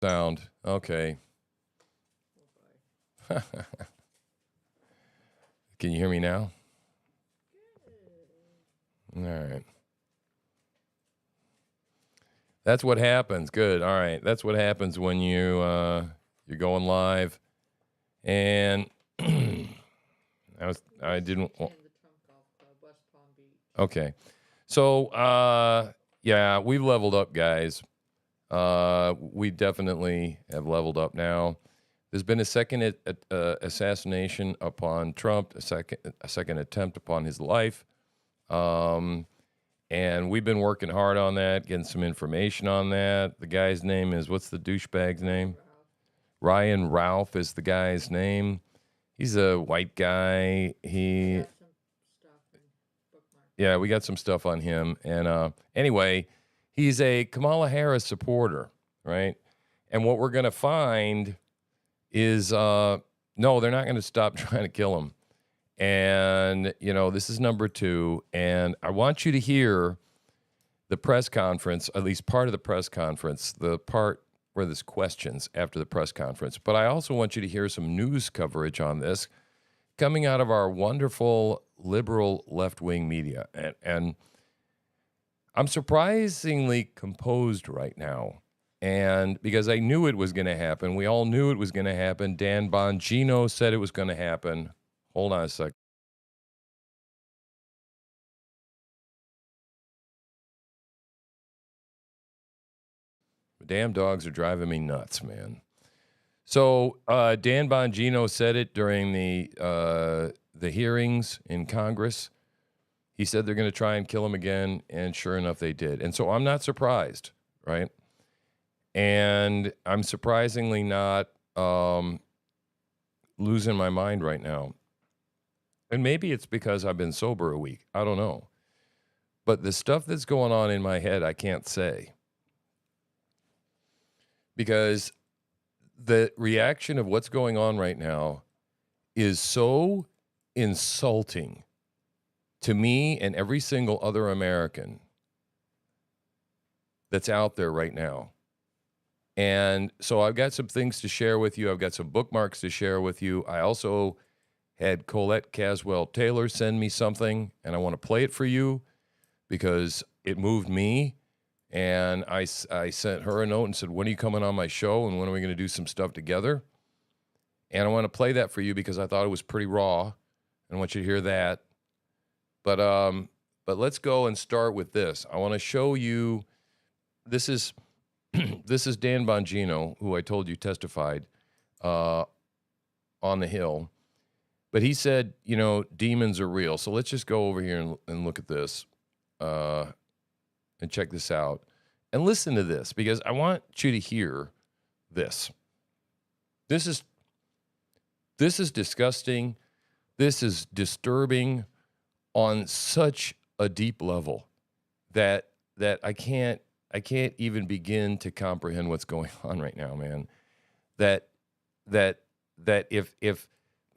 Sound. Okay. Can you hear me now? All right. That's what happens. Good. All right. That's what happens when you're going live. And I didn't. Okay. So yeah, we've leveled up, guys. We definitely have leveled up now. There's been a second assassination upon Trump, a second attempt upon his life. And we've been working hard on that, getting some information on that. The guy's name is, what's the douchebag's name? Ryan Ralph is the guy's name. He's a white guy. Yeah, we got some stuff on him. And anyway, he's a Kamala Harris supporter, right? And what we're going to find is, no, they're not going to stop trying to kill him. And, this is number 2. And I want you to hear the press conference, at least part of the press conference, the part where there's questions after the press conference. But I also want you to hear some news coverage on this coming out of our wonderful liberal left-wing media. And I'm surprisingly composed right now. And because I knew it was going to happen, we all knew it was going to happen. Dan Bongino said it was going to happen. Hold on a sec. The damn dogs are driving me nuts, man. So Dan Bongino said it during the hearings in Congress. He said they're going to try and kill him again, and sure enough, they did. And so I'm not surprised, right? And I'm surprisingly not losing my mind right now. And maybe it's because I've been sober a week. I don't know. But the stuff that's going on in my head, I can't say. Because the reaction of what's going on right now is so insulting to me and every single other American that's out there right now. And so I've got some things to share with you. I've got some bookmarks to share with you. I also had Colette Caswell-Taylor send me something, and I want to play it for you because it moved me. And I sent her a note and said, when are you coming on my show, and when are we going to do some stuff together? And I want to play that for you because I thought it was pretty raw, and I want you to hear that. But let's go and start with this. I want to show you, this is Dan Bongino, who I told you testified on the Hill. But he said, demons are real. So let's just go over here and look at this and check this out. And listen to this, because I want you to hear this. This is disgusting. This is disturbing on such a deep level that I can't even begin to comprehend what's going on right now, man. That if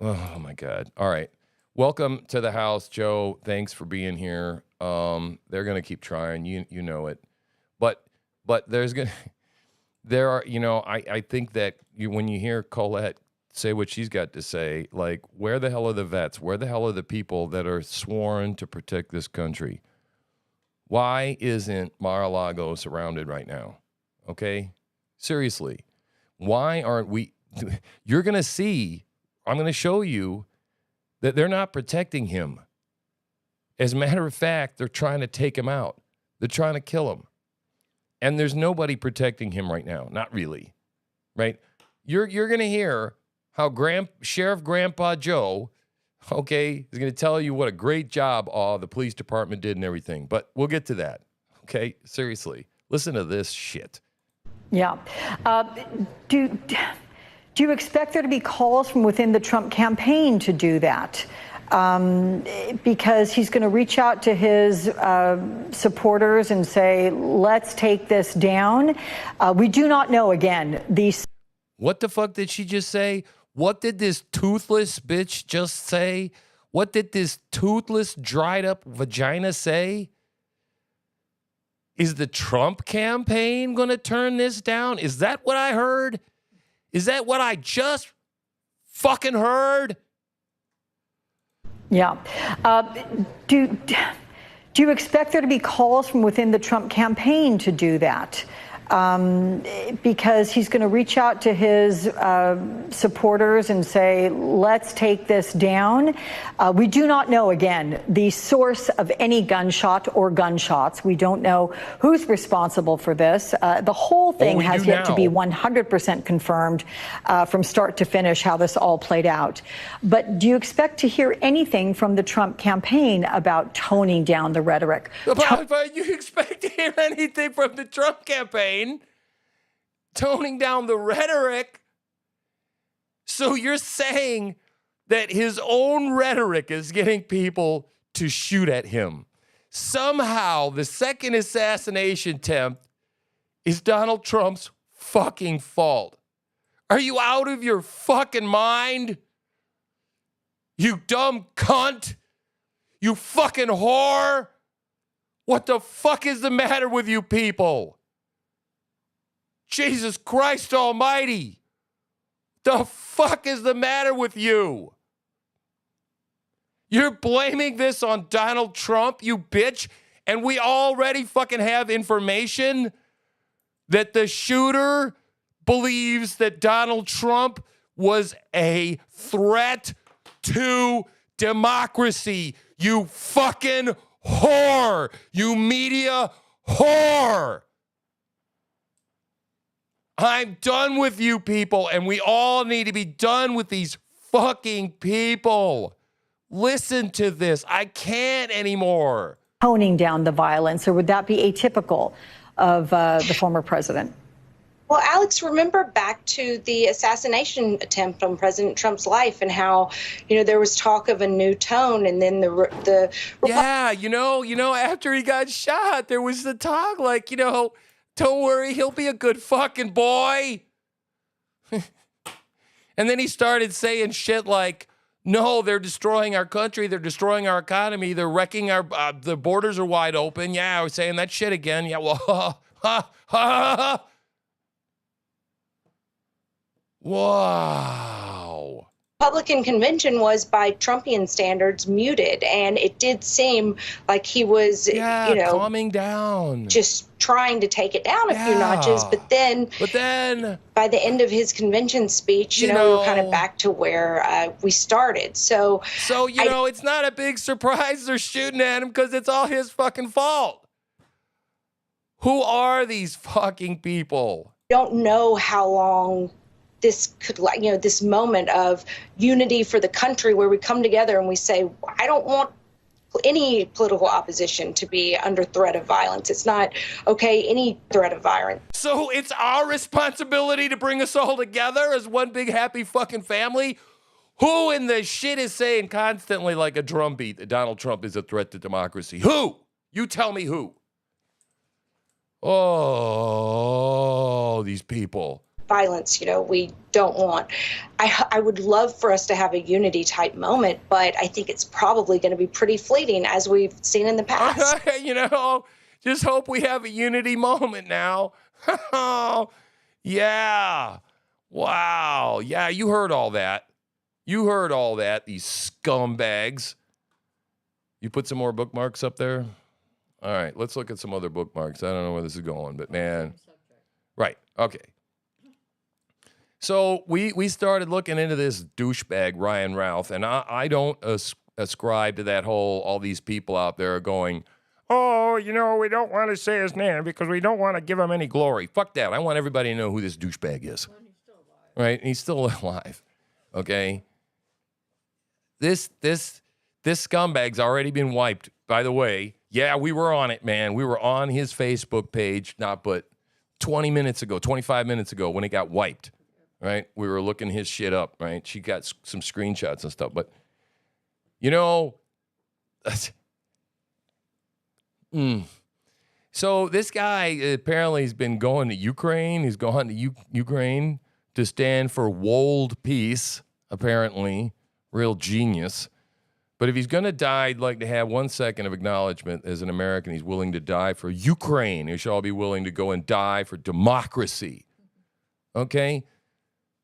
oh my God. All right. Welcome to the house, Joe. Thanks for being here. They're gonna keep trying, you know it. But there are, I think that when you hear Colette say what she's got to say, like, where the hell are the vets? Where the hell are the people that are sworn to protect this country? Why isn't Mar-a-Lago surrounded right now? Okay? Seriously. Why aren't we? You're going to see, I'm going to show you that they're not protecting him. As a matter of fact, they're trying to take him out. They're trying to kill him. And there's nobody protecting him right now. Not really. Right? You're going to hear how Sheriff Grandpa Joe, okay, is going to tell you what a great job the police department did and everything. But we'll get to that. Okay? Seriously. Listen to this shit. Yeah. Do you expect there to be calls from within the Trump campaign to do that? Because he's going to reach out to his supporters and say, let's take this down. We do not know, again, these. What the fuck did she just say? What did this toothless bitch just say? What did this toothless, dried up vagina say? Is the Trump campaign going to turn this down? Is that what I heard? Is that what I just fucking heard? Yeah. Do you expect there to be calls from within the Trump campaign to do that? Because he's going to reach out to his supporters and say, let's take this down. We do not know, again, the source of any gunshot or gunshots. We don't know who's responsible for this. The whole thing has yet to be 100% confirmed from start to finish how this all played out. But do you expect to hear anything from the Trump campaign about toning down the rhetoric? But you expect to hear anything from the Trump campaign? Toning down the rhetoric? So you're saying that his own rhetoric is getting people to shoot at him. Somehow the second assassination attempt is Donald Trump's fucking fault. Are you out of your fucking mind? You dumb cunt. You fucking whore. What the fuck is the matter with you people? Jesus Christ almighty. The fuck is the matter with you? You're blaming this on Donald Trump, you bitch, and we already fucking have information that the shooter believes that Donald Trump was a threat to democracy. You fucking whore. You media whore. I'm done with you people, and we all need to be done with these fucking people. Listen to this. I can't anymore. Toning down the violence, or would that be atypical of the former president? Well, Alex, remember back to the assassination attempt on President Trump's life and how, there was talk of a new tone, and then the yeah, after he got shot, there was the talk like, don't worry, he'll be a good fucking boy. And then he started saying shit like, no, they're destroying our country. They're destroying our economy. They're wrecking our, the borders are wide open. Yeah, I was saying that shit again. Yeah, well, wow. Republican convention was, by Trumpian standards, muted, and it did seem like he was, calming down, just trying to take it down a few notches. But then, by the end of his convention speech, we were kind of back to where we started. So it's not a big surprise they're shooting at him because it's all his fucking fault. Who are these fucking people? Don't know how long this could, this moment of unity for the country where we come together and we say, I don't want any political opposition to be under threat of violence. It's not okay, any threat of violence. So it's our responsibility to bring us all together as one big happy fucking family? Who in the shit is saying constantly like a drumbeat that Donald Trump is a threat to democracy? Who? You tell me who. Oh, these people. Violence, we don't want. I would love for us to have a unity type moment, but I think it's probably going to be pretty fleeting, as we've seen in the past. Just hope we have a unity moment now. Yeah. Wow. Yeah, you heard all that. These scumbags. You put some more bookmarks up there? All right, let's look at some other bookmarks. I don't know where this is going, but man. Right, okay. So we started looking into this douchebag, Ryan Routh, and I don't ascribe to that whole, all these people out there going, oh, we don't want to say his name because we don't want to give him any glory. Fuck that. I want everybody to know who this douchebag is. Well, he's still alive. Right? He's still alive. Okay? This scumbag's already been wiped, by the way. Yeah, we were on it, man. We were on his Facebook page, not but 25 minutes ago when it got wiped. Right? We were looking his shit up, right? She got some screenshots and stuff. But, So this guy apparently has been going to Ukraine. He's gone to Ukraine to stand for world peace, apparently. Real genius. But if he's going to die, I'd like to have 1 second of acknowledgement as an American. He's willing to die for Ukraine. We should all be willing to go and die for democracy. Okay?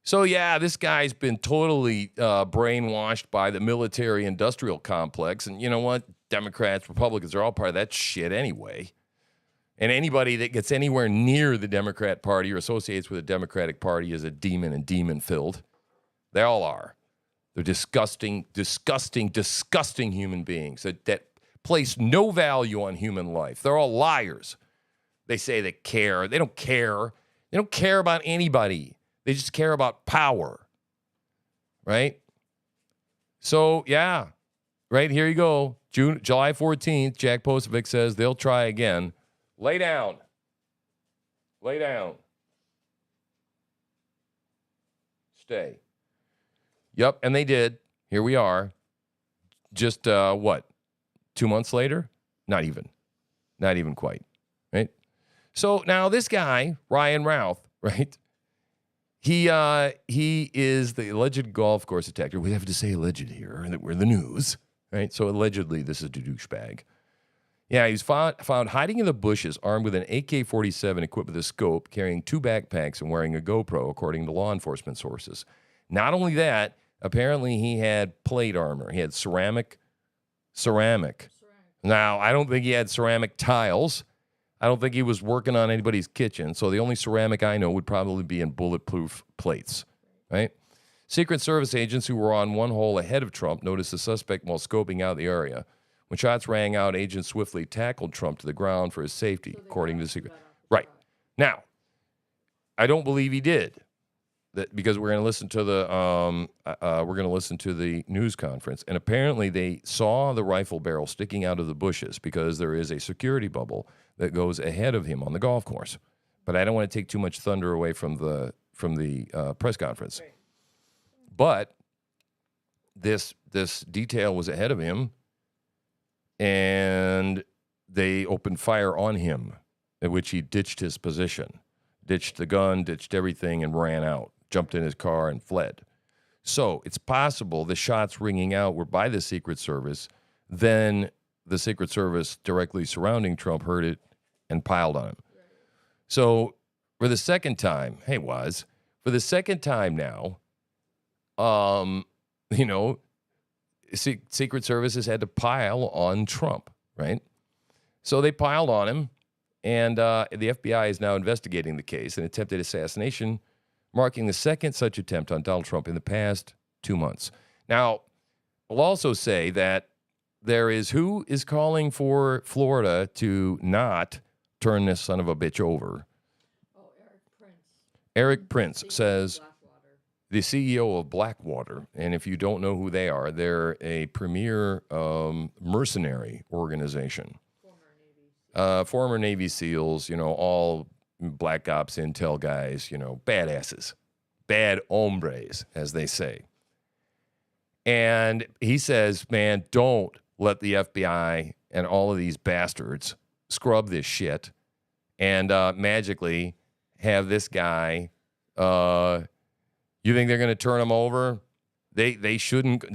So, yeah, this guy's been totally brainwashed by the military-industrial complex. And you know what? Democrats, Republicans are all part of that shit anyway. And anybody that gets anywhere near the Democrat Party or associates with the Democratic Party is a demon and demon-filled. They all are. They're disgusting, disgusting, disgusting human beings that place no value on human life. They're all liars. They say they care. They don't care. They don't care about anybody. They just care about power. Right? So, yeah. Right, here you go. July 14th, Jack Posobiec says they'll try again. Lay down. Lay down. Stay. Yep, and they did. Here we are. Just, 2 months later? Not even. Not even quite, right? So now this guy, Ryan Routh, right? He is the alleged golf course attacker. We have to say alleged here, that we're the news, right? So allegedly, this is a douchebag. Yeah, he was found hiding in the bushes, armed with an AK-47 equipped with a scope, carrying 2 backpacks and wearing a GoPro, according to law enforcement sources. Not only that, apparently he had plate armor. He had ceramic. Now, I don't think he had ceramic tiles. I don't think he was working on anybody's kitchen. So the only ceramic I know would probably be in bulletproof plates, right? Secret Service agents who were on one hole ahead of Trump noticed the suspect while scoping out the area. When shots rang out, agents swiftly tackled Trump to the ground for his safety, according to the Secret. Right. Now, I don't believe he did. That because we're going to listen to the news conference, and apparently they saw the rifle barrel sticking out of the bushes because there is a security bubble that goes ahead of him on the golf course. But I don't want to take too much thunder away from the press conference. Right. But this detail was ahead of him, and they opened fire on him, at which he ditched his position, ditched the gun, ditched everything, and ran out. Jumped in his car and fled. So it's possible the shots ringing out were by the Secret Service. Then the Secret Service directly surrounding Trump heard it and piled on him. So for the second time, for the second time now, Secret Service has had to pile on Trump, right? So they piled on him, and the FBI is now investigating the case, an attempted assassination, marking the second such attempt on Donald Trump in the past 2 months. Now, I'll also say that there is who is calling for Florida to not turn this son of a bitch over. Oh, Eric Prince. Eric Prince says, the CEO of Blackwater, and if you don't know who they are, they're a premier mercenary organization. Former Navy SEALs, all Black Ops intel guys, badasses, bad hombres, as they say. And he says, man, don't let the FBI and all of these bastards scrub this shit and magically have this guy, you think they're going to turn him over? They shouldn't.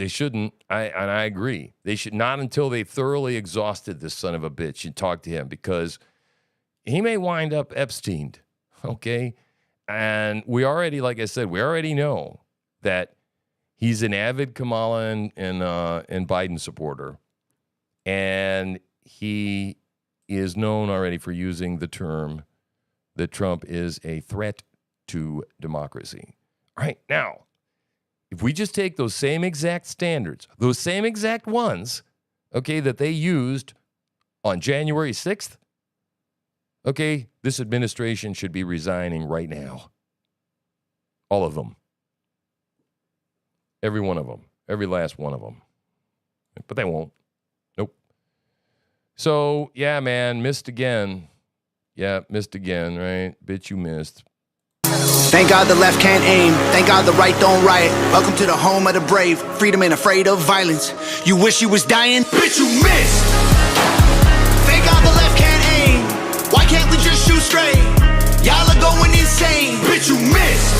I agree. They should not until they thoroughly exhausted this son of a bitch and talk to him, because he may wind up Epsteined, okay? And we already, like I said, we already know that he's an avid Kamala and Biden supporter. And he is known already for using the term that Trump is a threat to democracy. All right, now, if we just take those same exact standards, those same exact ones, okay, that they used on January 6th, okay, this administration should be resigning right now. All of them. Every one of them. Every last one of them. But they won't. Nope. So, yeah, man, missed again. Yeah, missed again, right? Bitch, you missed. Thank God the left can't aim. Thank God the right don't riot. Welcome to the home of the brave. Freedom ain't afraid of violence. You wish you was dying? Bitch, you missed. Thank God the left can't aim. Why can't we just shoot straight? Y'all are going insane. Bitch, you missed.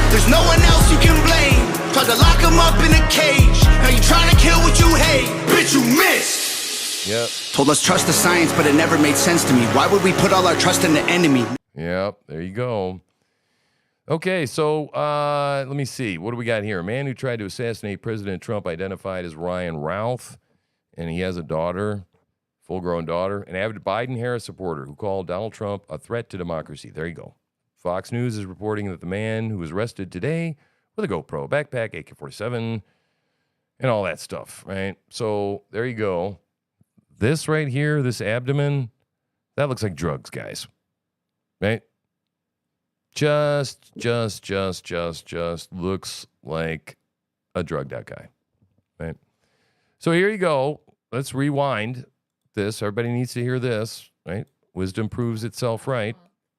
There's no one else you can blame. Tried to lock him up in a cage. Now you trying to kill what you hate. Bitch, you missed. Yep. Told us trust the science, but it never made sense to me. Why would we put all our trust in the enemy? Yep. There you go. Okay, so let me see. What do we got here? A man who tried to assassinate President Trump identified as Ryan Routh, and he has a daughter, full-grown daughter, an avid Biden-Harris supporter who called Donald Trump a threat to democracy. There you go. Fox News is reporting that the man who was arrested today with a GoPro, backpack, AK-47, and all that stuff, right? So there you go. This right here, this abdomen, that looks like drugs, guys, right? Just looks like a drugged out guy, right? So here you go. Let's rewind this. Everybody needs to hear this, right? Wisdom proves itself right.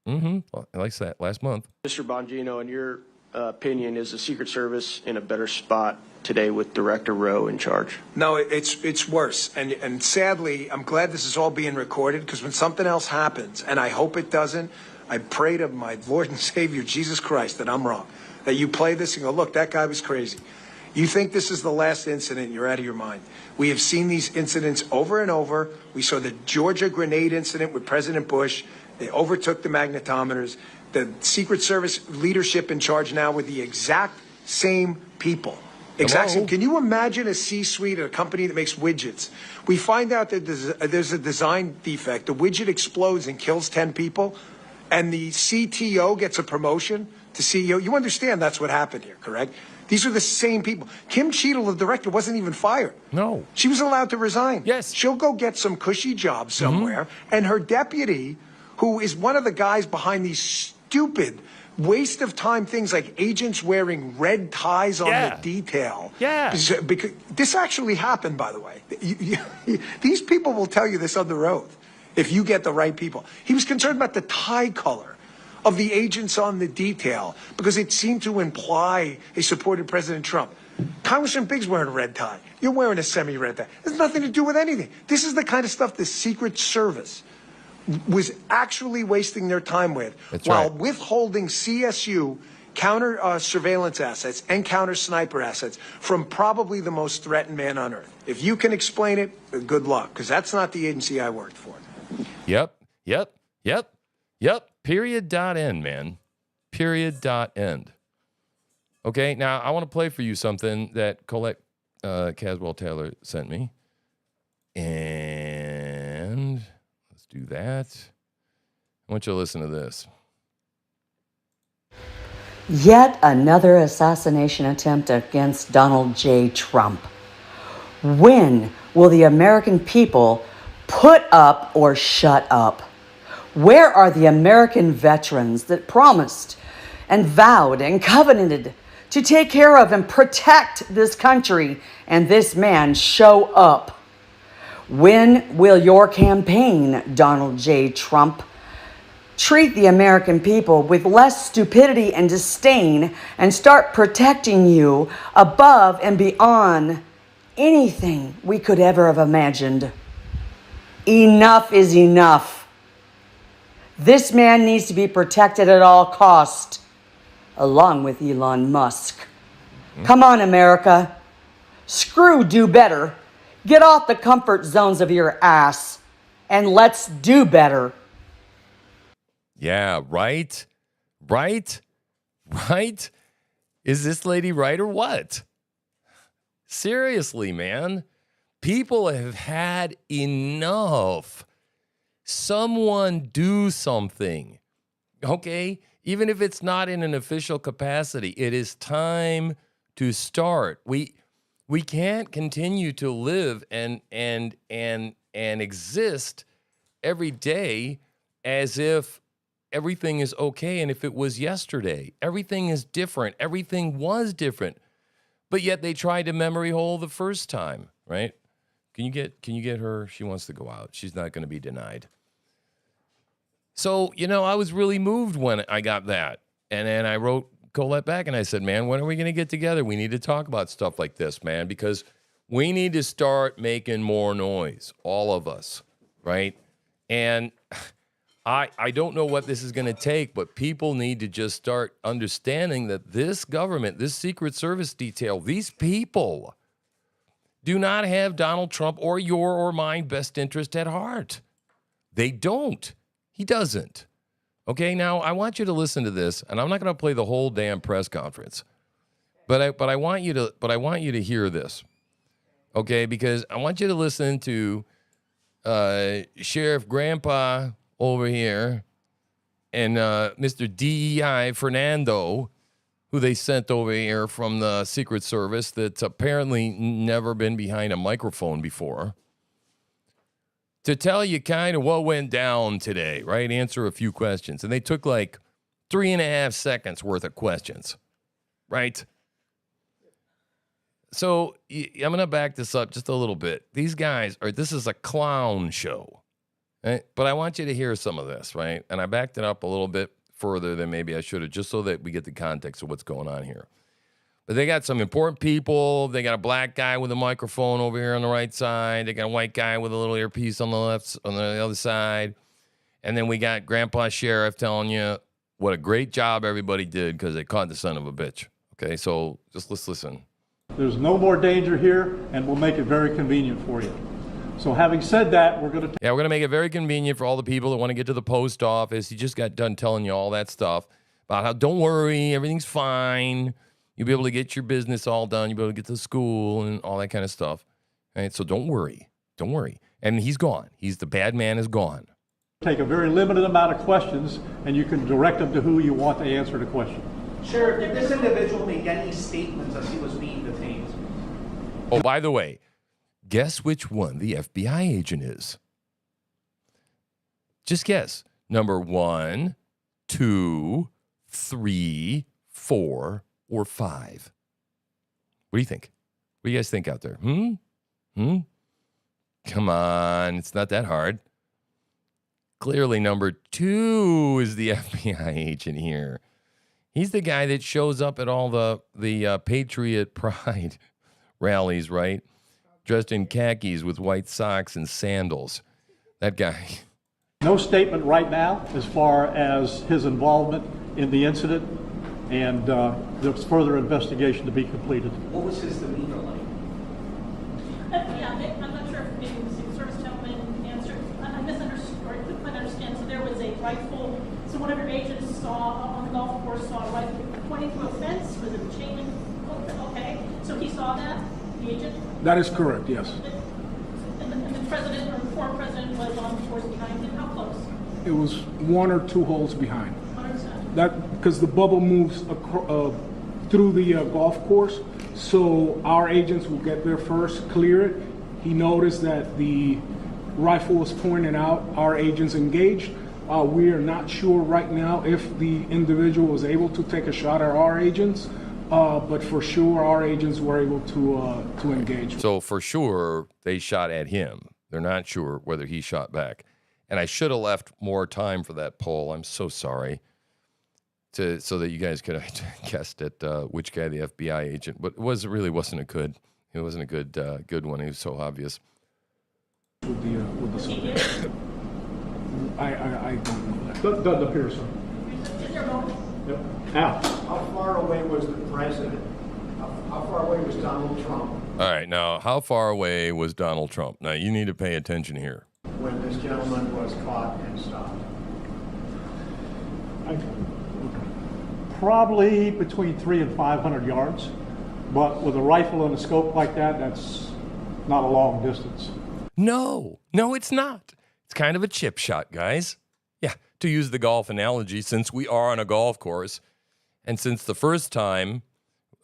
I like that last month. Mr. Bongino, in your opinion, is the Secret Service in a better spot today with Director Rowe in charge? No, it's worse. And sadly, I'm glad this is all being recorded, because when something else happens, and I hope it doesn't, I pray to my Lord and Savior, Jesus Christ, that I'm wrong. That you play this and go, look, that guy was crazy. You think this is the last incident, you're out of your mind. We have seen these incidents over and over. We saw the Georgia grenade incident with President Bush. They overtook the magnetometers. The Secret Service leadership in charge now with the exact same people. Exact same. Can you imagine a C-suite at a company that makes widgets? We find out that there's a design defect. The widget explodes and kills 10 people. And the CTO gets a promotion to CEO. You understand that's what happened here, correct? These are the same people. Kim Cheadle, the director, wasn't even fired. No. She was allowed to resign. Yes. She'll go get some cushy job somewhere. And her deputy, who is one of the guys behind these stupid waste of time things like agents wearing red ties on the detail. Yeah. Because this actually happened, by the way. These people will tell you this under oath. If you get the right people. He was concerned about the tie color of the agents on the detail because it seemed to imply he supported President Trump. Congressman Biggs wearing a red tie. You're wearing a semi-red tie. It has nothing to do with anything. This is the kind of stuff the Secret Service was actually wasting their time with while withholding CSU counter surveillance assets and counter sniper assets from probably the most threatened man on earth. If you can explain it, good luck, because that's not the agency I worked for. Yep. Period.end, man. Period.end. Okay, now I want to play for you something that Colette Caswell-Taylor sent me. And let's do that. I want you to listen to this. Yet another assassination attempt against Donald J. Trump. When will the American people put up or shut up? Where are the American veterans that promised and vowed and covenanted to take care of and protect this country and this man show up? When will your campaign, Donald J. Trump, treat the American people with less stupidity and disdain and start protecting you above and beyond anything we could ever have imagined? Enough is enough. This man needs to be protected at all costs, along with Elon Musk. Come on, America. Screw do better. Get off the comfort zones of your ass, and let's do better. Yeah, right? Is this lady right or what? Seriously, man. People have had enough. Someone do something, okay? Even if it's not in an official capacity, it is time to start. We can't continue to live and exist every day as if everything is okay and if it was yesterday. Everything is different. Everything was different. But yet they tried to memory hole the first time, right? Can you get her? She wants to go out. She's not going to be denied. So, I was really moved when I got that. And then I wrote Colette back and I said, man, when are we going to get together? We need to talk about stuff like this, man, because we need to start making more noise, all of us, right? And I don't know what this is going to take, but people need to just start understanding that this government, this Secret Service detail, these people do not have Donald Trump or your or mine best interest at heart. They don't. He doesn't. Okay, now I want you to listen to this, and I'm not going to play the whole damn press conference, but I want you to hear this, okay? Because I want you to listen to Sheriff Grandpa over here and Mr. DEI Fernando, who they sent over here from the Secret Service that's apparently never been behind a microphone before, to tell you kind of what went down today, right? Answer a few questions. And they took like 3.5 seconds worth of questions, right? So I'm going to back this up just a little bit. These guys this is a clown show, right? But I want you to hear some of this, right? And I backed it up a little bit further than maybe I should have, just so that we get the context of what's going on here. But they got some important people. They got a black guy with a microphone over here on the right side. They got a white guy with a little earpiece on the left, on the other side. And then we got Grandpa Sheriff telling you what a great job everybody did because they caught the son of a bitch. Okay, so just let's listen. There's no more danger here, and we'll make it very convenient for you. So having said that, we're going to make it very convenient for all the people that want to get to the post office. He just got done telling you all that stuff about how, don't worry, everything's fine. You'll be able to get your business all done. You'll be able to get to school and all that kind of stuff. Right? So don't worry. Don't worry. And he's gone. The bad man is gone. take a very limited amount of questions, and you can direct them to who you want to answer the question. Sure. Did this individual make any statements as he was being detained? Oh, by the way, guess which one the FBI agent is? Just guess. Number 1, 2, 3, 4, or 5. What do you think? What do you guys think out there? Come on, it's not that hard. Clearly, number 2 is the FBI agent here. He's the guy that shows up at all the Patriot Pride rallies, right? Dressed in khakis with white socks and sandals. That guy. No statement right now as far as his involvement in the incident, and there's further investigation to be completed. What was his demeanor like? Yeah, I'm not sure if maybe the Secret Service gentleman answered. I misunderstood, or I couldn't quite understand. So there was a rifle. So one of your agents saw on the golf course saw a rifle pointing to a fence. Was it a chain link? Okay, so he saw that, the agent. That is correct. Yes. And the president or the former president was on the course behind him. How close? It was 1 or 2 holes behind. 100%. That because the bubble moves through the golf course, so our agents will get there first, clear it. He noticed that the rifle was pointed out. Our agents engaged. We are not sure right now if the individual was able to take a shot at our agents, but for sure our agents were able to engage. So for sure they shot at him. They're not sure whether he shot back. And I should have left more time for that poll. I'm so sorry. So that you guys could have guessed at which guy the FBI agent. But it really wasn't a good. It wasn't a good one. It was so obvious. With the subject. I don't know that. Doesn't appear so. Is there a moment? Yep. Al. How far away was the president? How far away was Donald Trump? All right, now how far away was Donald Trump? Now you need to pay attention here. When this gentleman was caught and stopped? Probably between 300 and 500 yards, but with a rifle and a scope like that, that's not a long distance. No, it's not. It's kind of a chip shot, guys. Yeah, to use the golf analogy, since we are on a golf course, and since the first time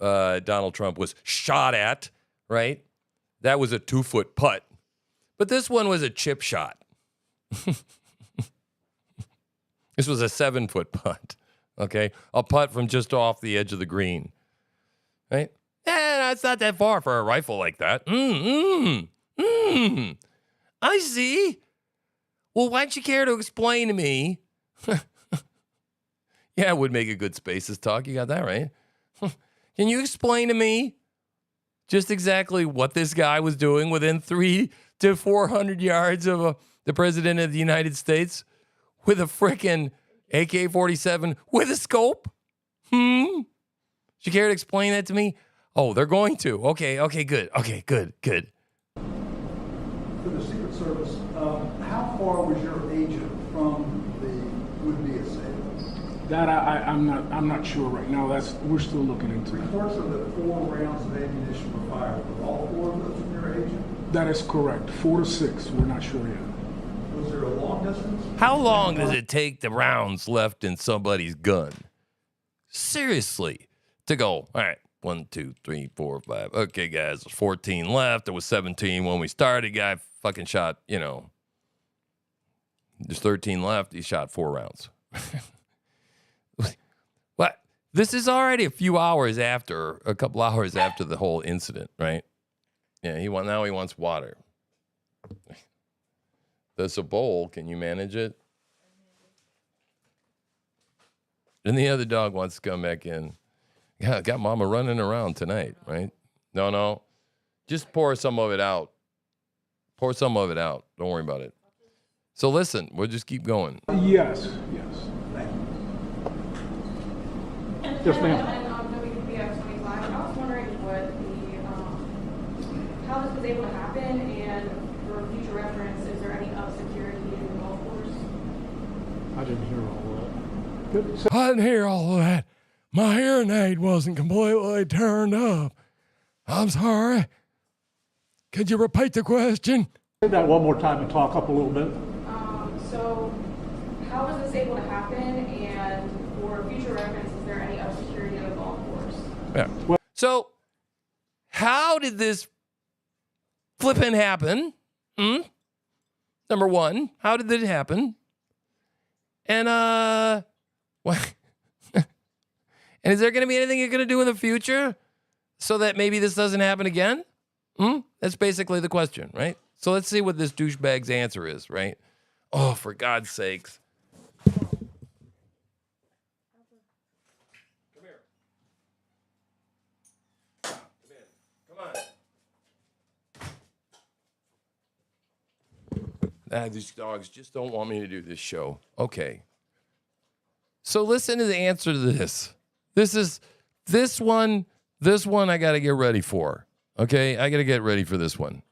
Donald Trump was shot at, right, that was a 2-foot putt. But this one was a chip shot. This was a 7-foot putt. Okay, a putt from just off the edge of the green, right? Yeah, it's not that far for a rifle like that. I see. Well, why don't you care to explain to me? Yeah, it would make a good Spaces talk. You got that right. Can you explain to me just exactly what this guy was doing within 300 to 400 yards of the president of the United States? with a frickin' AK-47 with a scope? You care to explain that to me? Oh, they're going to. Okay, good. Okay, good. For the Secret Service, how far was your agent from the would-be assailant? That I'm not sure right now. We're still looking into it. Reports of the 4 rounds of ammunition were fired. Were all 4 of those from your agent? That is correct. 4 to 6. We're not sure yet. Was there a long distance? How long does it take the rounds left in somebody's gun? Seriously, to go, all right, 1, 2, 3, 4, 5. Okay, guys, there's 14 left. There was 17 when we started. Guy fucking shot, there's 13 left. He shot 4 rounds. What? This is already a couple hours after the whole incident, right? Yeah, now he wants water. There's a bowl. Can you manage it? And the other dog wants to come back in. Yeah, got mama running around tonight, right? No. Just pour some of it out. Don't worry about it. So listen, we'll just keep going. Yes. Yes, ma'am. I was wondering how this was able to happen, and for future reference, is there any security in the golf course? I didn't hear all that. I didn't hear all of that. My hearing aid wasn't completely turned up. I'm sorry. Could you repeat the question? Say that one more time and talk up a little bit. So how was this able to happen, and for future reference, is there any security in the golf course? Yeah. So how did this flipping happen? Number one, how did it happen? And what? And is there going to be anything you're going to do in the future so that maybe this doesn't happen again? That's basically the question, right? So let's see what this douchebag's answer is, right? Oh, for God's sakes. Come here. Come on. These dogs just don't want me to do this show. Okay. So listen to the answer to this. This one I got to get ready for. Okay, I got to get ready for this one.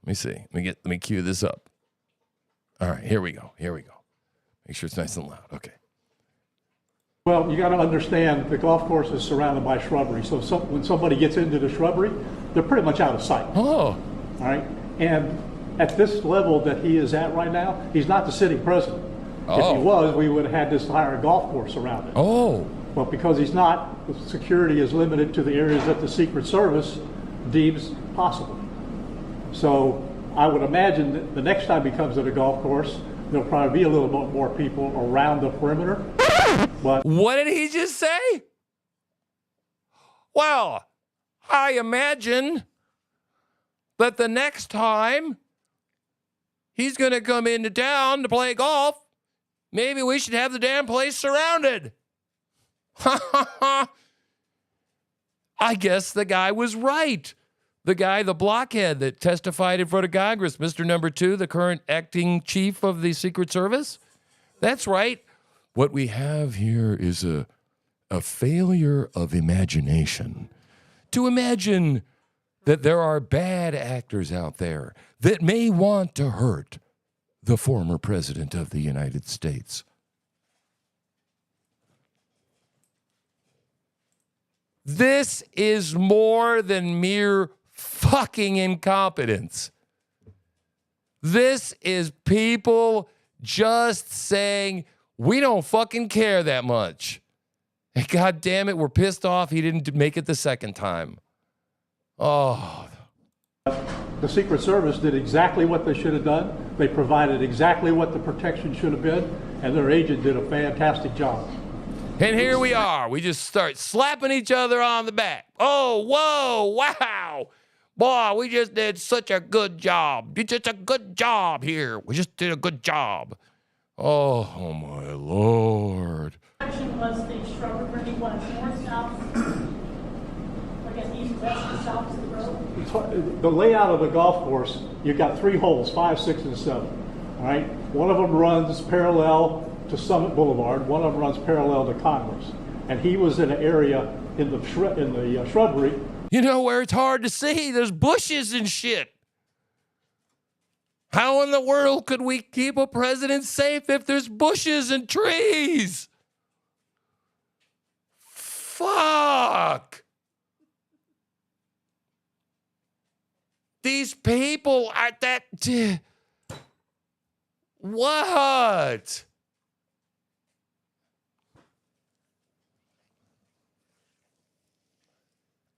Let me see. Let me cue this up. All right, here we go. Make sure it's nice and loud. Okay. Well, you got to understand the golf course is surrounded by shrubbery. So when somebody gets into the shrubbery, they're pretty much out of sight. Oh. All right. And at this level that he is at right now, he's not the sitting president. Oh. If he was, we would have had this entire golf course around it. Oh. But because he's not, the security is limited to the areas that the Secret Service deems possible. So I would imagine that the next time he comes to the golf course, there'll probably be a little bit more people around the perimeter. But what did he just say? Well, I imagine that the next time he's going to come into town to play golf, maybe we should have the damn place surrounded. I guess the guy was right. The blockhead that testified in front of Congress, Mr. Number 2, the current acting chief of the Secret Service. That's right. What we have here is a failure of imagination. To imagine that there are bad actors out there that may want to hurt the former president of the United States. This is more than mere fucking incompetence. This is people just saying, we don't fucking care that much. And God damn it, we're pissed off he didn't make it the second time. Oh. the Secret Service did exactly what they should have done. They provided exactly what the protection should have been, and their agent did a fantastic job. And here we are. We just start slapping each other on the back. Oh, whoa, wow. Boy, we just did such a good job. Did such a good job here. We just did a good job. Oh my Lord. Action was the shrubbery, what, north, south, I guess east, west, south of the road? The layout of the golf course, you've got 3 holes, 5, 6, and 7. All right, one of them runs parallel to Summit Boulevard. One of them runs parallel to Congress. And he was in an area in the shrubbery. You know where it's hard to see? There's bushes and shit. How in the world could we keep a president safe if there's bushes and trees? Fuck. These people are that. What?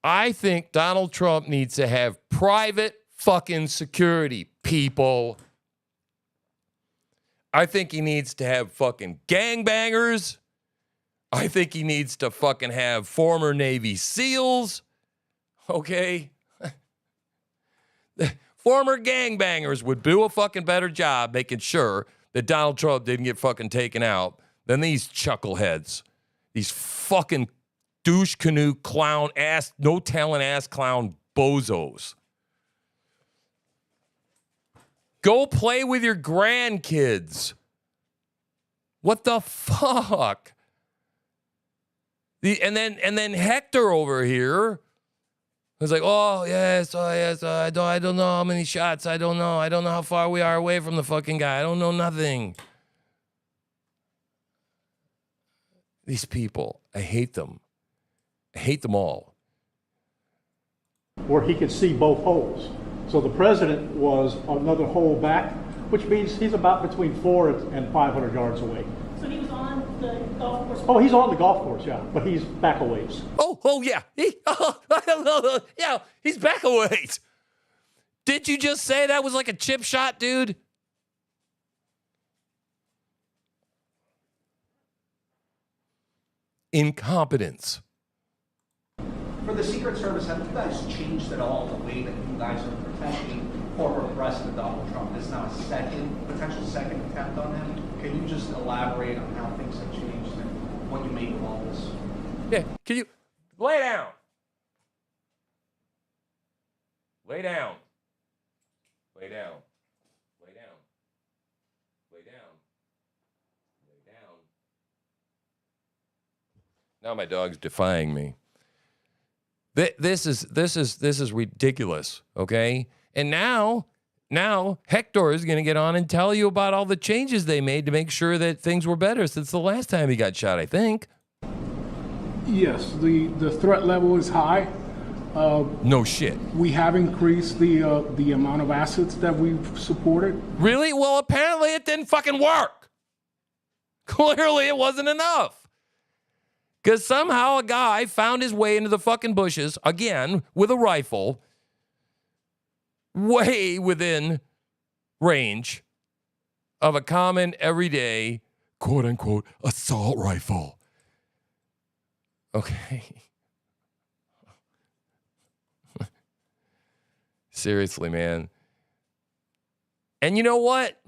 I think Donald Trump needs to have private fucking security, people. I think he needs to have fucking gangbangers. I think he needs to fucking have former Navy SEALs. Okay? Former gangbangers would do a fucking better job making sure that Donald Trump didn't get fucking taken out than these chuckleheads. These fucking douche canoe clown ass, no talent ass clown bozos. Go play with your grandkids. What the fuck? And then Hector over here was like, oh yes, I don't know how many shots. I don't know how far we are away from the fucking guy. I don't know nothing. These people, I hate them. I hate them all. Where he could see both holes. So the president was another hole back, which means he's about between 400 and 500 yards away. So he was on the golf course? Oh, he's on the golf course, yeah, but he's back a ways. Oh yeah. Yeah, he's back a ways. Did you just say that was like a chip shot, dude? Incompetence. For the Secret Service, have you guys changed at all the way that you guys are protecting former President Donald Trump? This is now a potential second attempt on him. Can you just elaborate on how things have changed and what you make of all this? Yeah, can you lay down? Lay down. Lay down. Lay down. Lay down. Lay down. Now my dog's defying me. This is ridiculous, okay? And now Hector is going to get on and tell you about all the changes they made to make sure that things were better since the last time he got shot, I think. Yes, the threat level is high. No shit. We have increased the amount of assets that we've supported. Really? Well, apparently it didn't fucking work. Clearly it wasn't enough. Because somehow a guy found his way into the fucking bushes, again, with a rifle, way within range of a common, everyday, quote-unquote, assault rifle. Okay. Seriously, man. And you know what?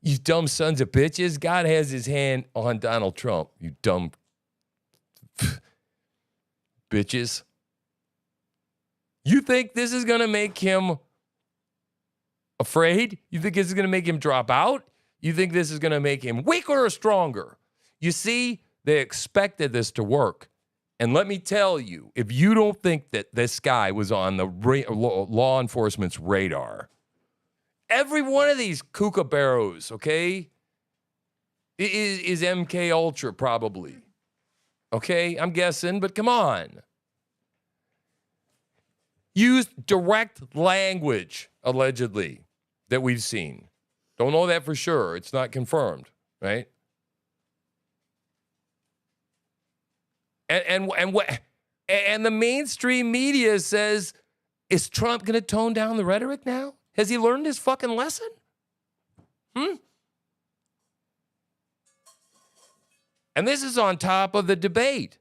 You dumb sons of bitches. God has his hand on Donald Trump. You dumb bitches. You think this is going to make him afraid? You think this is going to make him drop out? You think this is going to make him weaker or stronger? You see, they expected this to work. And let me tell you, if you don't think that this guy was on the law enforcement's radar, every one of these kookaburras, okay, is MK Ultra probably. Okay, I'm guessing, but come on. Use direct language, allegedly, that we've seen. Don't know that for sure. It's not confirmed, right? And the mainstream media says, is Trump going to tone down the rhetoric now? Has he learned his fucking lesson? And this is on top of the debate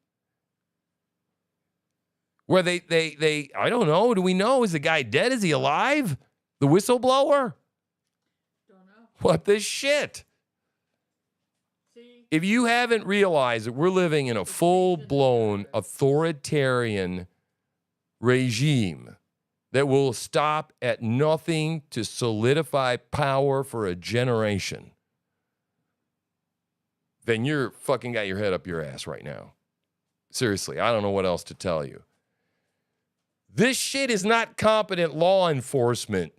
where they I don't know, do we know? Is the guy dead? Is he alive? The whistleblower? Don't know. What the shit? See? If you haven't realized that we're living in a full-blown authoritarian regime that will stop at nothing to solidify power for a generation, then you're fucking got your head up your ass right now. Seriously, I don't know what else to tell you. This shit is not competent law enforcement.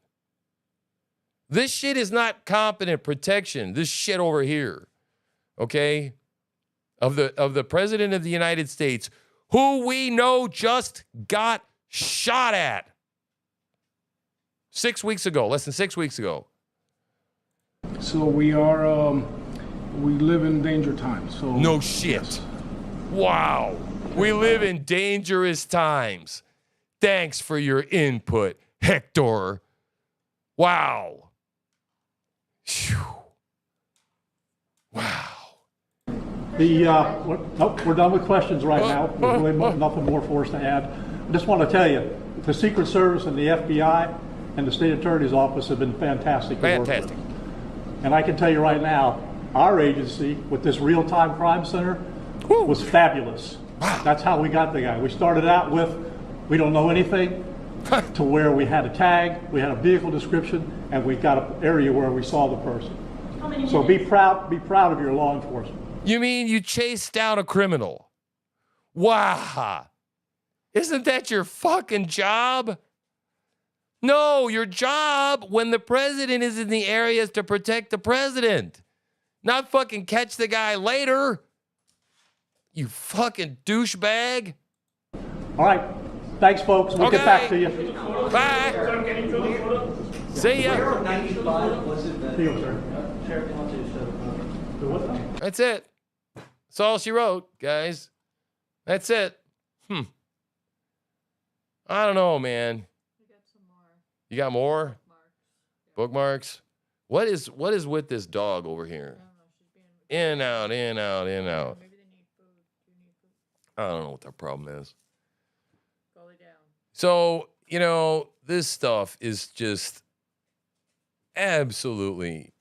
This shit is not competent protection. This shit over here, okay, of the President of the United States, who we know just got shot at 6 weeks ago, less than 6 weeks ago. So we live in danger times. So no shit. Yes. Wow. We live in dangerous times. Thanks for your input, Hector. Wow. Phew. Wow. We're done with questions right now. There's really nothing more for us to add. I just want to tell you, the Secret Service and the FBI and the State Attorney's Office have been fantastic. Fantastic. And I can tell you right now, our agency with this real-time crime center was fabulous. Wow. That's how we got the guy. We started out with, we don't know anything, to where we had a tag, we had a vehicle description, and we got an area where we saw the person. So be proud of your law enforcement. You mean you chased down a criminal? Wow. Isn't that your fucking job? No, your job when the president is in the area is to protect the president, not fucking catch the guy later. You fucking douchebag. All right. Thanks, folks. We'll get back to you. Bye. See ya. That's it. That's all she wrote, guys. That's it. I don't know, man. You got more? Bookmarks? What is with this dog over here? In, out, in, out, in, out. I don't know what their problem is. So, this stuff is just absolutely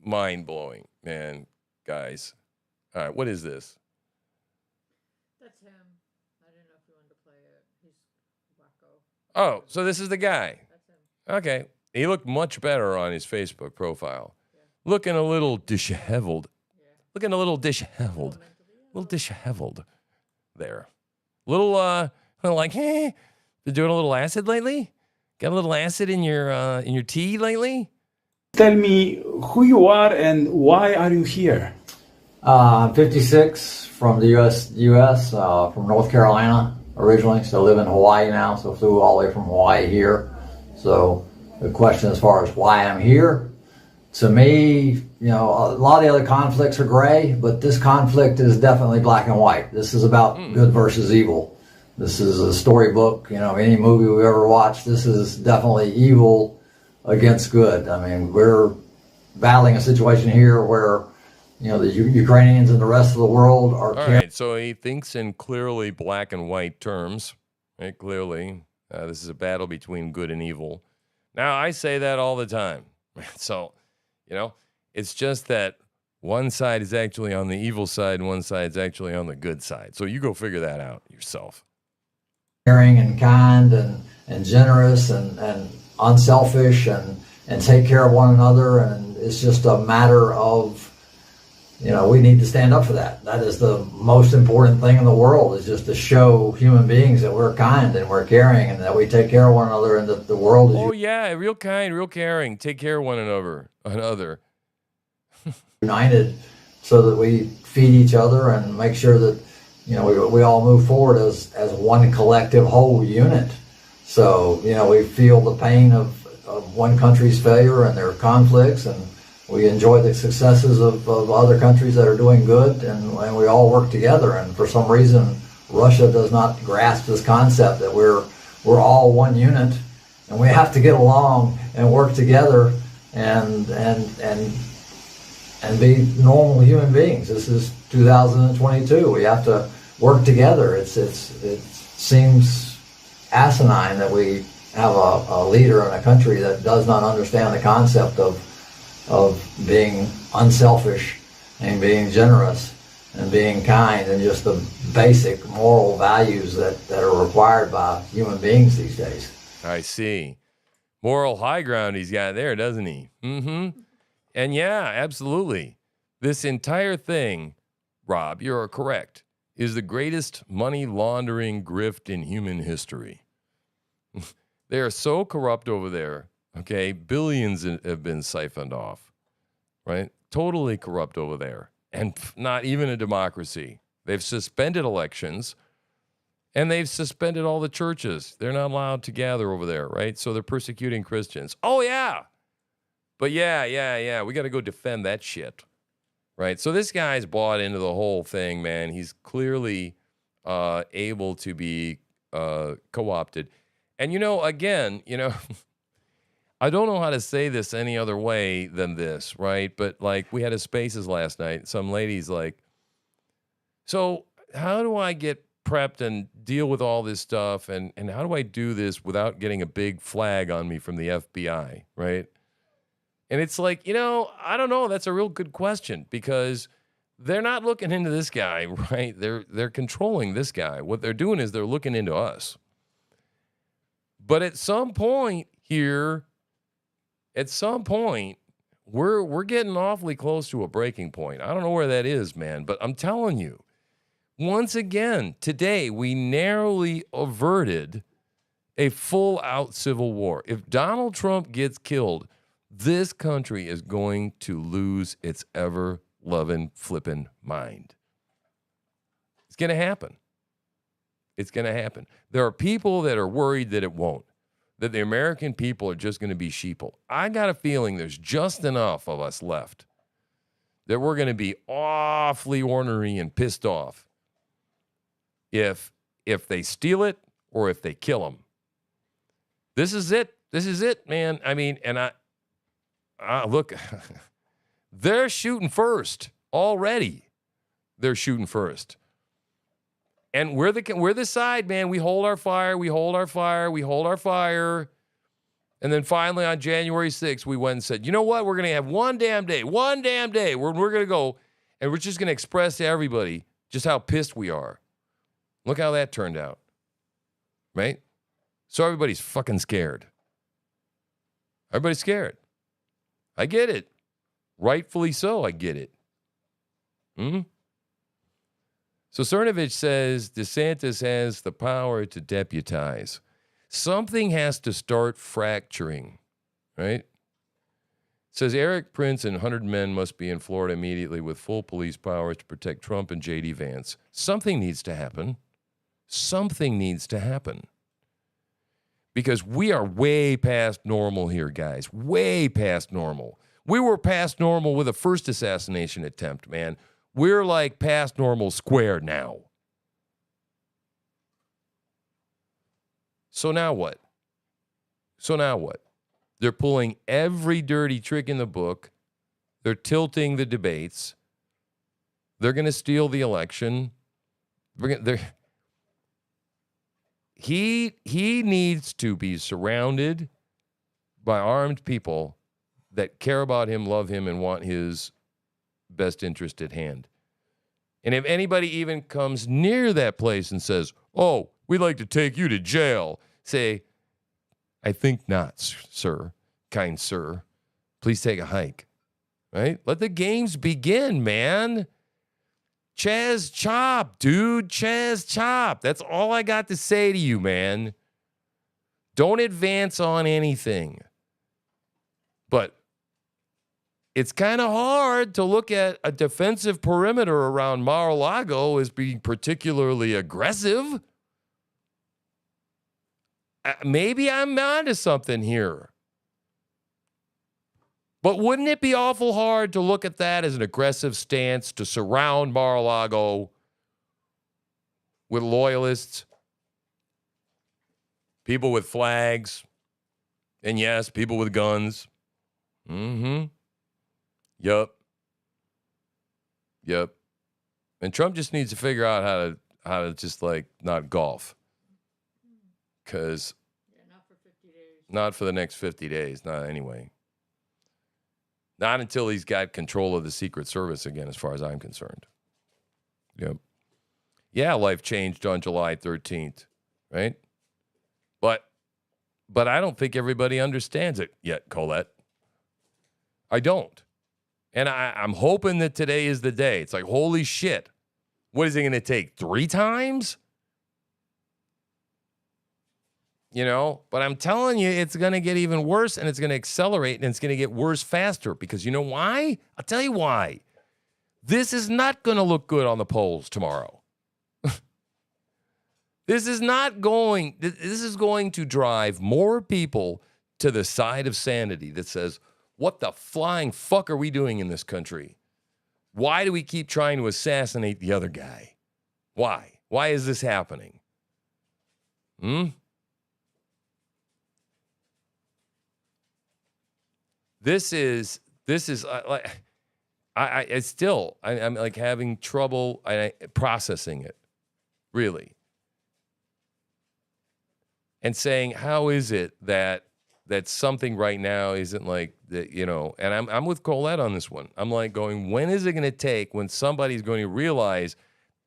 mind-blowing, man, guys. All right, what is this? That's him. I didn't know if you wanted to play it. He's wacko. Oh, so this is the guy. That's him. Okay. He looked much better on his Facebook profile. Yeah. Looking a little disheveled. Yeah. Looking a little disheveled. A little disheveled there. Little like, hey, been doing a little acid lately? Got a little acid in your tea lately? Tell me who you are and why are you here? I'm 56 from the U.S., from North Carolina originally, so live in Hawaii now, so flew all the way from Hawaii here. So the question as far as why I'm here, to me, a lot of the other conflicts are gray, but this conflict is definitely black and white. This is about good versus evil. This is a storybook, any movie we've ever watched, this is definitely evil against good. I mean, we're battling a situation here where the Ukrainians and the rest of the world are... All right, so he thinks in clearly black and white terms. Right? Clearly, this is a battle between good and evil. Now, I say that all the time. So, it's just that one side is actually on the evil side and one side is actually on the good side. So you go figure that out yourself. Caring and kind and generous and unselfish and take care of one another. And it's just a matter of... we need to stand up for that. That is the most important thing in the world, is just to show human beings that we're kind and we're caring and that we take care of one another and that the world is... Oh, yeah, real kind, real caring. Take care of one another. united so that we feed each other and make sure that, we all move forward as one collective whole unit. So, we feel the pain of one country's failure and their conflicts, and we enjoy the successes of other countries that are doing good, and we all work together. And for some reason, Russia does not grasp this concept that we're all one unit, and we have to get along and work together and be normal human beings. This is 2022. We have to work together. It seems asinine that we have a leader in a country that does not understand the concept of being unselfish and being generous and being kind and just the basic moral values that are required by human beings these days. I see. Moral high ground he's got there, doesn't he? Mm-hmm. And yeah, absolutely. This entire thing, Rob, you're correct, is the greatest money laundering grift in human history. They are so corrupt over there, okay? Billions have been siphoned off, right? Totally corrupt over there. And not even a democracy. They've suspended elections, and they've suspended all the churches. They're not allowed to gather over there, right? So they're persecuting Christians. Oh, yeah. But yeah. We got to go defend that shit, right? So this guy's bought into the whole thing, man. He's clearly able to be co-opted. And, again, I don't know how to say this any other way than this, right? But, like, we had a Spaces last night. Some lady's like, so how do I get prepped and deal with all this stuff? And how do I do this without getting a big flag on me from the FBI, right? And it's like, I don't know. That's a real good question because they're not looking into this guy, right? They're controlling this guy. What they're doing is they're looking into us. But at some point here, we're getting awfully close to a breaking point. I don't know where that is, man, but I'm telling you, once again, today we narrowly averted a full-out civil war. If Donald Trump gets killed, this country is going to lose its ever-loving flippin' mind. It's going to happen. It's going to happen. There are people that are worried that it won't, that the American people are just going to be sheeple. I got a feeling there's just enough of us left that we're going to be awfully ornery and pissed off if they steal it or if they kill them. This is it. This is it, man. I mean, and I look, they're shooting first already. They're shooting first. And we're the side, man. We hold our fire. And then finally on January 6th, we went and said, you know what? We're going to have one damn day. We're going to go, and we're just going to express to everybody just how pissed we are. Look how that turned out, right? So everybody's fucking scared. Everybody's scared. I get it. Rightfully so, I get it. So Cernovich says DeSantis has the power to deputize. Something has to start fracturing, right? Says Eric Prince and 100 men must be in Florida immediately with full police powers to protect Trump and J.D. Vance. Something needs to happen. Something needs to happen. Because we are way past normal here, guys. Way past normal. We were past normal with the first assassination attempt, man. We're like past normal squared now. So now what? They're pulling every dirty trick in the book. They're tilting the debates. They're going to steal the election. He needs to be surrounded by armed people that care about him, love him, and want his best interest at hand. And if anybody even comes near that place and says, oh, we'd like to take you to jail, say, I think not, sir, kind sir. Please take a hike, right? Let the games begin, man. Chaz chop, dude, Chaz chop. That's all I got to say to you, man. Don't advance on anything. But it's kind of hard to look at a defensive perimeter around Mar-a-Lago as being particularly aggressive. Maybe I'm onto something here. But wouldn't it be awful hard to look at that as an aggressive stance to surround Mar-a-Lago with loyalists, people with flags, and yes, people with guns? Yup. And Trump just needs to figure out how to just like not golf. Because not for 50 days. Not for the next 50 days. Not anyway. Not until he's got control of the Secret Service again, as far as I'm concerned. Yep. Yeah, life changed on July 13th, right? But I don't think everybody understands it yet, Colette. I don't. And I'm hoping that today is the day. It's like, holy shit. What is it going to take? 3 times? But I'm telling you, it's going to get even worse, and it's going to accelerate, and it's going to get worse faster. Because you know why? I'll tell you why. This is not going to look good on the polls tomorrow. This is going to drive more people to the side of sanity that says, what the flying fuck are we doing in this country? Why do we keep trying to assassinate the other guy? Why? Why is this happening? This is like I'm like having trouble processing it, really, and saying how is it that something right now isn't like that, And I'm with Colette on this one. I'm like going, when is it going to take when somebody's going to realize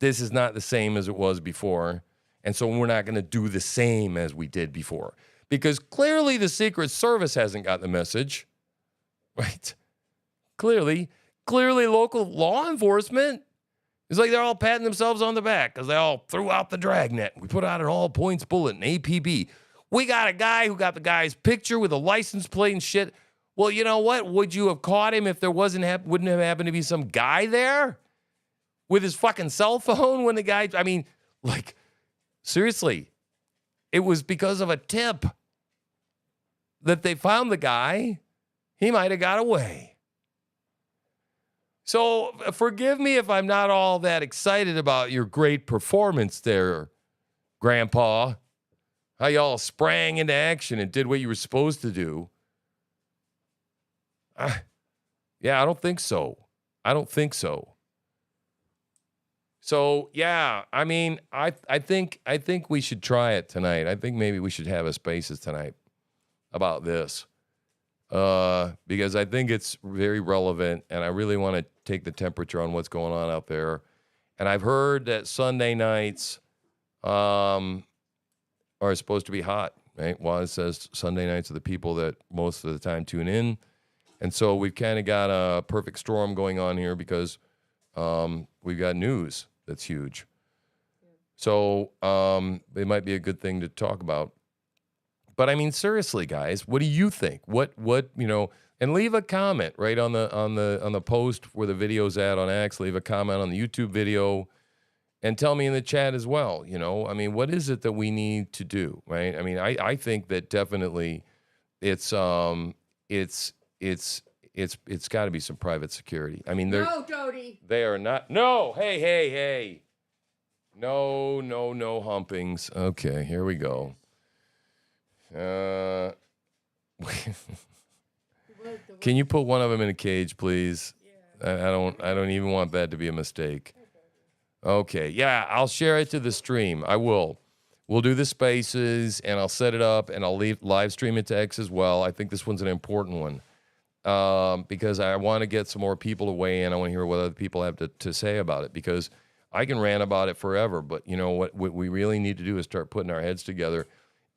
this is not the same as it was before, and so we're not going to do the same as we did before, because clearly the Secret Service hasn't got the message. Right. Clearly local law enforcement is like they're all patting themselves on the back because they all threw out the dragnet. We put out an all-points bulletin, APB. We got a guy who got the guy's picture with a license plate and shit. Well, you know what? Would you have caught him if there wouldn't have happened to be some guy there with his fucking cell phone when the guy, seriously, it was because of a tip that they found the guy. He might have got away. So forgive me if I'm not all that excited about your great performance there, Grandpa. How y'all sprang into action and did what you were supposed to do. Yeah, I don't think so. So, yeah, I mean, I think we should try it tonight. I think maybe we should have a Spaces tonight about this. Because I think it's very relevant, and I really want to take the temperature on what's going on out there. And I've heard that Sunday nights are supposed to be hot, right? Waz says Sunday nights are the people that most of the time tune in. And so we've kind of got a perfect storm going on here because we've got news that's huge. So it might be a good thing to talk about. But I mean, seriously, guys, what do you think? What and leave a comment right on the post where the video's at on X. Leave a comment on the YouTube video, and tell me in the chat as well. I mean, what is it that we need to do, right? I mean, I think that definitely it's got to be some private security. I mean, No, Jody. They are not. No, hey, no humpings. Okay, here we go. Can you put one of them in a cage, please? I don't even want that to be a mistake. Okay, yeah, I'll share it to the stream. I will. We'll do the Spaces, and I'll set it up, and I'll live stream it to X as well. I think this one's an important one because I want to get some more people to weigh in. I want to hear what other people have to say about it, because I can rant about it forever, but you know what we really need to do is start putting our heads together.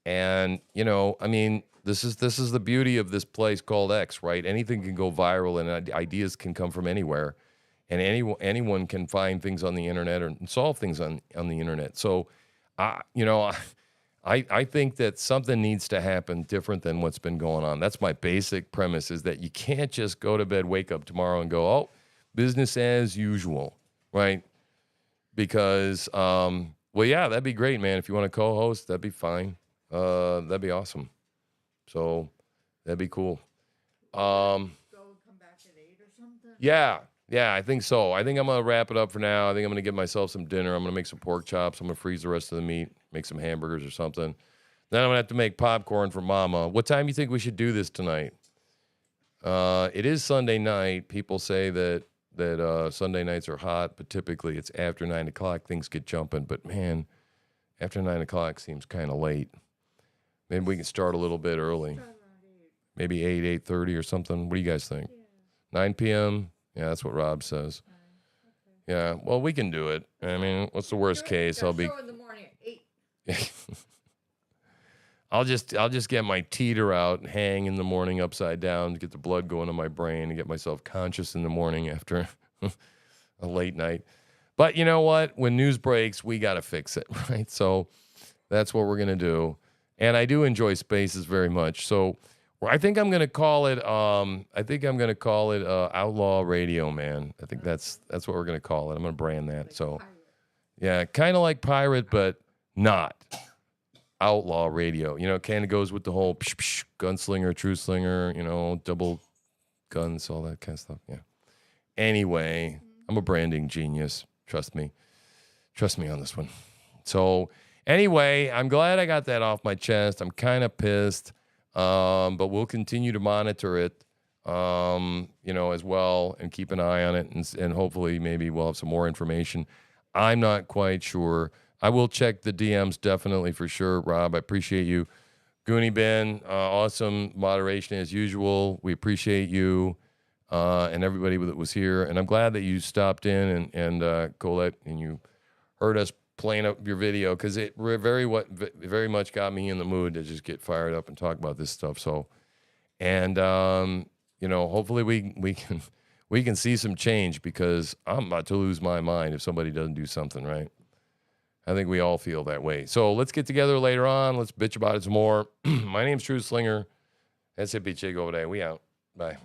And, I mean, this is the beauty of this place called X, right? Anything can go viral, and ideas can come from anywhere. And anyone can find things on the internet and solve things on the internet. So, I think that something needs to happen different than what's been going on. That's my basic premise, is that you can't just go to bed, wake up tomorrow and go, oh, business as usual, right? Because, well, yeah, that'd be great, man. If you want to co-host, that'd be fine. That'd be awesome. So that'd be cool. Go and come back at 8 or something? Yeah, I think so. I think I'm going to wrap it up for now. I think I'm going to get myself some dinner. I'm going to make some pork chops. I'm going to freeze the rest of the meat, make some hamburgers or something. Then I'm going to have to make popcorn for Mama. What time do you think we should do this tonight? It is Sunday night. People say that Sunday nights are hot, but typically it's after 9 o'clock. Things get jumping. But, man, after 9 o'clock seems kind of late. Maybe we can start a little bit early. Maybe 8:30 or something. What do you guys think? 9 p.m.? Yeah, that's what Rob says. Yeah, well, we can do it. I mean, what's the worst case? I'll be... Show in the morning at 8. I'll just get my teeter out and hang in the morning upside down to get the blood going to my brain and get myself conscious in the morning after a late night. But you know what? When news breaks, we got to fix it, right? So that's what we're going to do. And I do enjoy Spaces very much. So I think I'm going to call it Outlaw Radio, man. I think that's what we're going to call it. I'm going to brand that. So yeah, kind of like pirate, but not. Outlaw Radio. You know, it kind of goes with the whole psh, psh, gunslinger, true slinger, you know, double guns, all that kind of stuff. Yeah. Anyway, I'm a branding genius. Trust me. Trust me on this one. So anyway, I'm glad I got that off my chest. I'm kind of pissed, but we'll continue to monitor it, you know, as well, and keep an eye on it, and hopefully maybe we'll have some more information. I'm not quite sure. I will check the DMs definitely for sure, Rob. I appreciate you. Goonie Ben, awesome moderation as usual. We appreciate you and everybody that was here. And I'm glad that you stopped in and Colette, and you heard us playing up your video, because it very much got me in the mood to just get fired up and talk about this stuff. So, and you know, hopefully we can see some change, because I'm about to lose my mind if somebody doesn't do something, right? I think we all feel that way. So let's get together later on. Let's bitch about it some more. My name's True Slinger. That's it, BJ. Go over there. We out. Bye.